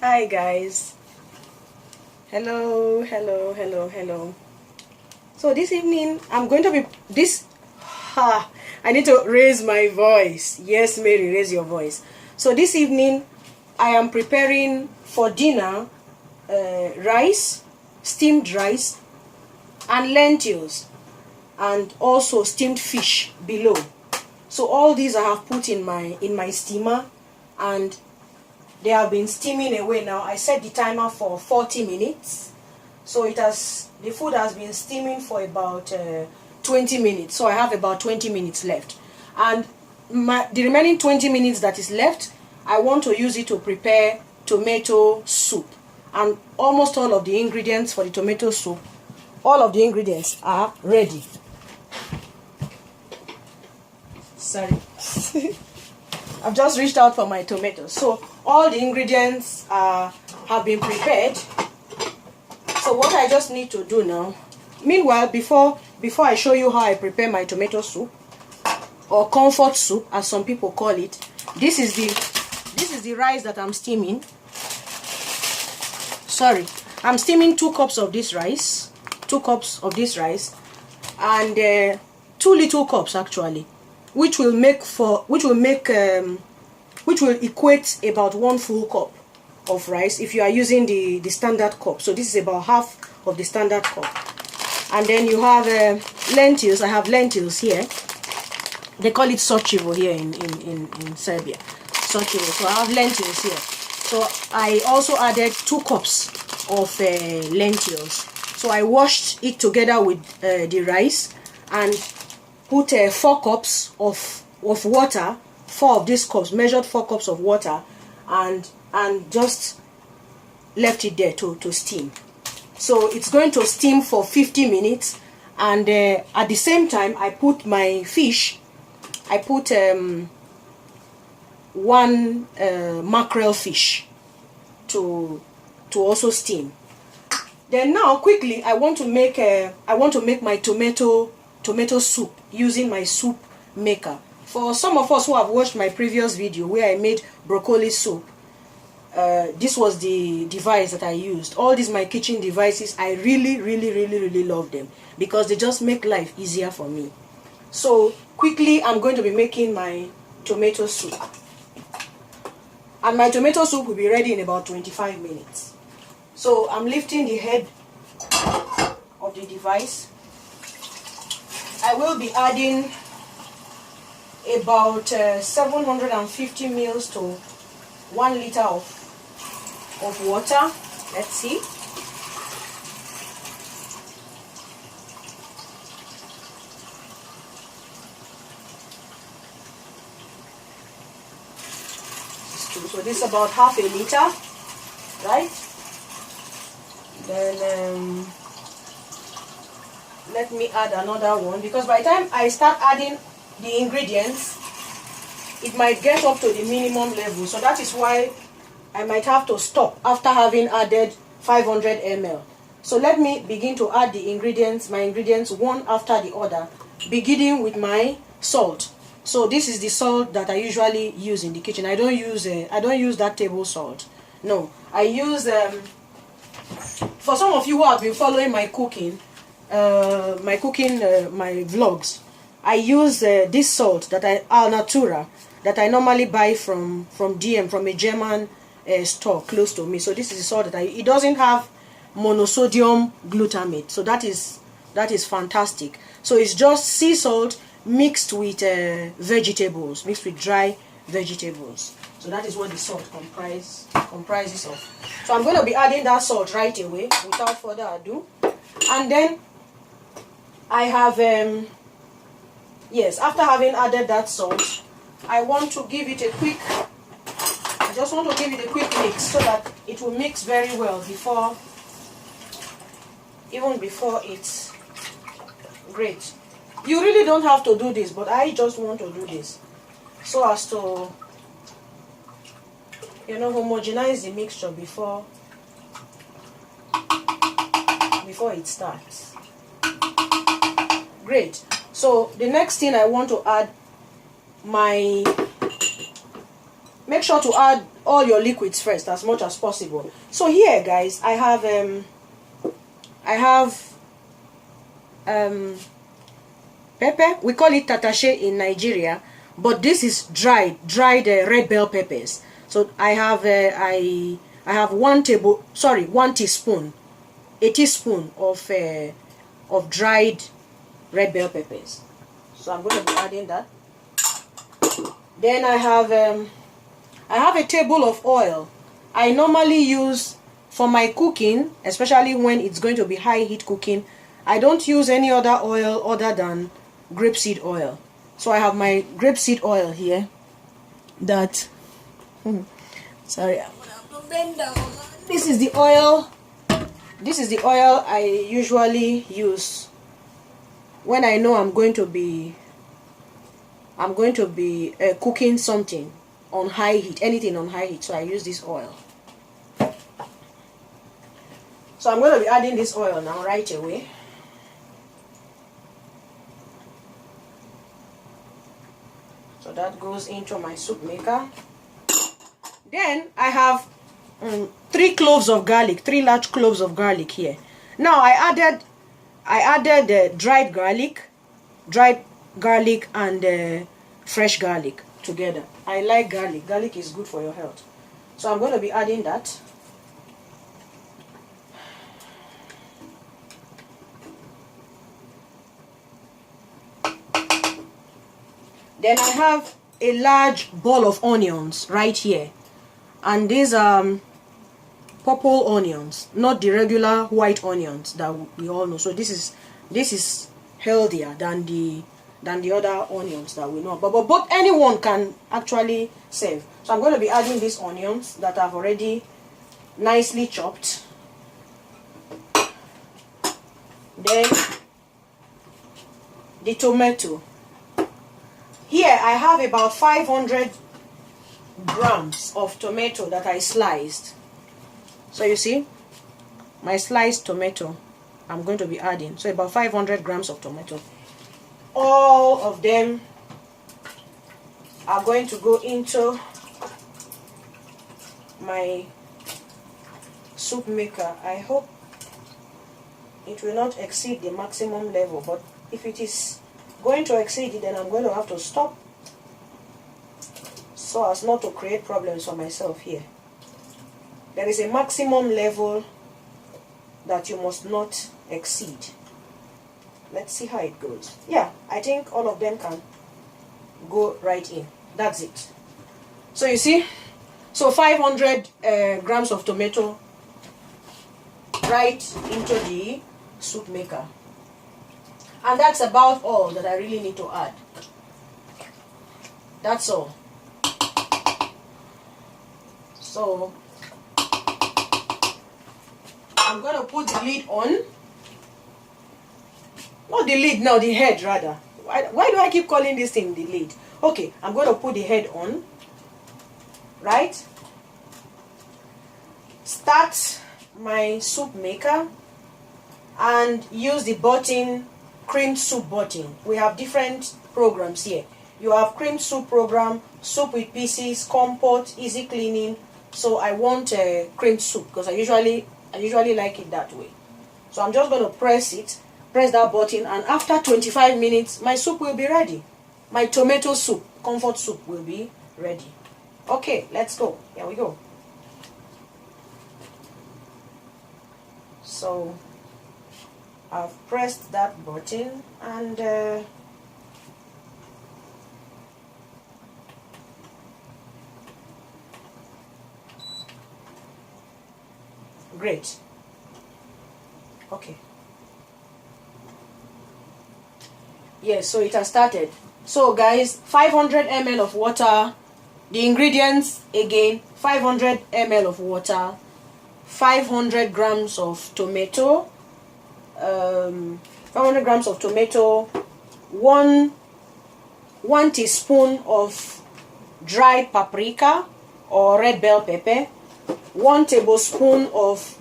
Hi guys. Hello. So this evening I'm going to be I need to raise my voice. Yes, Mary, raise your voice. So this evening I am preparing for dinner rice, steamed rice, and lentils, and also steamed fish below. So all these I have put in my steamer, and they have been steaming away now. I set the timer for 40 minutes. So the food has been steaming for about 20 minutes. So I have about 20 minutes left. And the remaining 20 minutes that is left, I want to use it to prepare tomato soup. And almost all of the ingredients for the tomato soup, all of the ingredients are ready. Sorry. I've just reached out for my tomatoes. So all the ingredients have been prepared. So what I just need to do now, meanwhile, before I show you how I prepare my tomato soup, or comfort soup as some people call it, this is the rice that I'm steaming. Sorry, I'm steaming 2 cups of this rice, 2 cups of this rice, and 2 little cups actually, which will equate about 1 full cup of rice if you are using the standard cup. So this is about half of the standard cup. And then you have lentils. I have lentils here. They call it sochivo here in Serbia. Sochivo. So I have lentils here. So I also added 2 cups of lentils. So I washed it together with the rice and put 4 cups of water, 4 of these cups, measured 4 cups of water, and just left it there to steam. So it's going to steam for 50 minutes, and at the same time I put my fish. I put 1 mackerel fish to also steam. Then now quickly I want to make my tomato soup using my soup maker. For some of us who have watched my previous video where I made broccoli soup, this was the device that I used. All these my kitchen devices, I really love them because they just make life easier for me. So quickly I'm going to be making my tomato soup, and my tomato soup will be ready in about 25 minutes. So I'm lifting the head of the device. I will be adding about 750 ml to 1 liter of water. Let's see. So this is about half a liter, right? Then let me add another one, because by the time I start adding the ingredients, it might get up to the minimum level. So that is why I might have to stop after having added 500 ml. So let me begin to add the ingredients, my ingredients one after the other, beginning with my salt. So this is the salt that I usually use in the kitchen. I don't use that table salt. No, I use for some of you who have been following my cooking, my vlogs, I use this salt that Al Natura, that I normally buy from DM, from a German store close to me. So this is the salt that it doesn't have monosodium glutamate, so that is fantastic. So it's just sea salt mixed with vegetables, mixed with dry vegetables. So that is what the salt comprises of. So I'm going to be adding that salt right away without further ado. And then I have yes, after having added that salt, I want to give it a quick mix so that it will mix very well before it's great. You really don't have to do this, but I just want to do this so as to, homogenize the mixture before it starts. Great. So the next thing I want to add, make sure sure to add all your liquids first as much as possible. So here, guys, I have pepper. We call it tatashe in Nigeria, but this is dried red bell peppers. So I have I have a teaspoon of dried red bell peppers. So I'm going to be adding that. Then I have a table of oil. I normally use for my cooking, especially when it's going to be high heat cooking. I don't use any other oil other than grapeseed oil. So I have my grapeseed oil here. That sorry, I'm gonna bend down. This is the oil. This is the oil I usually use when I know I'm going to be cooking something on high heat, anything on high heat. So I use this oil. So I'm going to be adding this oil now right away. So that goes into my soup maker. Then I have 3 cloves of garlic, 3 large cloves of garlic here. Now I added dried garlic and fresh garlic together. I like garlic. Garlic is good for your health. So I'm going to be adding that. Then I have a large ball of onions right here. And these are purple onions, not the regular white onions that we all know. So this is healthier than the other onions that we know. But anyone can actually serve. So I'm going to be adding these onions that I've already nicely chopped. Then the tomato. Here I have about 500 grams of tomato that I sliced. So you see, my sliced tomato I'm going to be adding. So about 500 grams of tomato. All of them are going to go into my soup maker. I hope it will not exceed the maximum level, but if it is going to exceed it, then I'm going to have to stop so as not to create problems for myself here. There is a maximum level that you must not exceed. Let's see how it goes. Yeah, I think all of them can go right in. That's it. So you see, so 500 grams of tomato right into the soup maker. And that's about all that I really need to add. That's all. So I'm going to put the lid on. Not the lid now, the head rather. Why do I keep calling this thing the lid? Okay, I'm going to put the head on. Right? Start my soup maker and use the button, cream soup button. We have different programs here. You have cream soup program, soup with pieces, compote, easy cleaning. So I want a cream soup because I usually like it that way. So I'm just going to press that button, and after 25 minutes my soup will be ready. My tomato soup, comfort soup, will be ready. Okay, let's go. Here we go. So I've pressed that button and great. Okay. Yes, so it has started. So guys, 500 ml of water. The ingredients again: 500 ml of water, 500 grams of tomato, 500 grams of tomato, one teaspoon of dried paprika or red bell pepper, a tablespoon of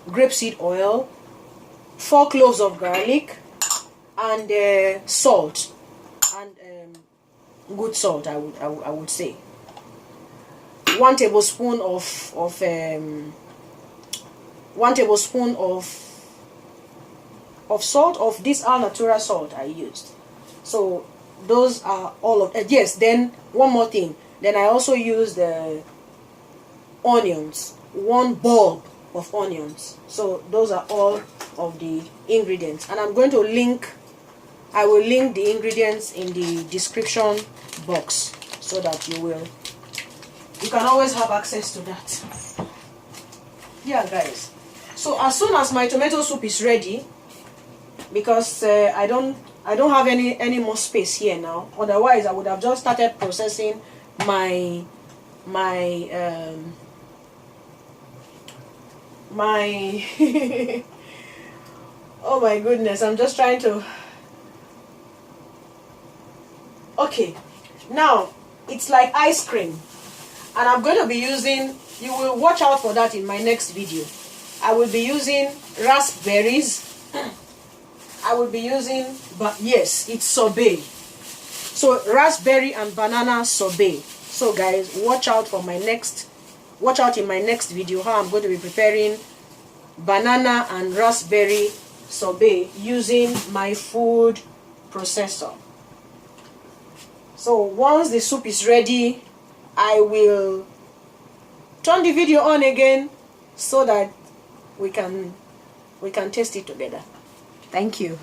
grapeseed oil, 4 cloves of garlic, and salt, and good salt, I would say. 1 tablespoon of 1 tablespoon of salt, of this all natural salt I used. So those are all of yes. Then one more thing, then I also used the onions, 1 bulb of onions. So those are all of the ingredients, and I'm going to I will link the ingredients in the description box so that you can always have access to that. Yeah, guys. So as soon as my tomato soup is ready, because I don't have any more space here now. Otherwise, I would have just started processing my oh my goodness, I'm just trying to. Okay, now it's like ice cream, and I'm going to be using, you will watch out for that in my next video. I will be using raspberries. I will be using, but yes, it's sorbet. So raspberry and banana sorbet. So guys, watch out in my next video how I'm going to be preparing banana and raspberry sorbet using my food processor. So once the soup is ready, I will turn the video on again so that we can taste it together. Thank you.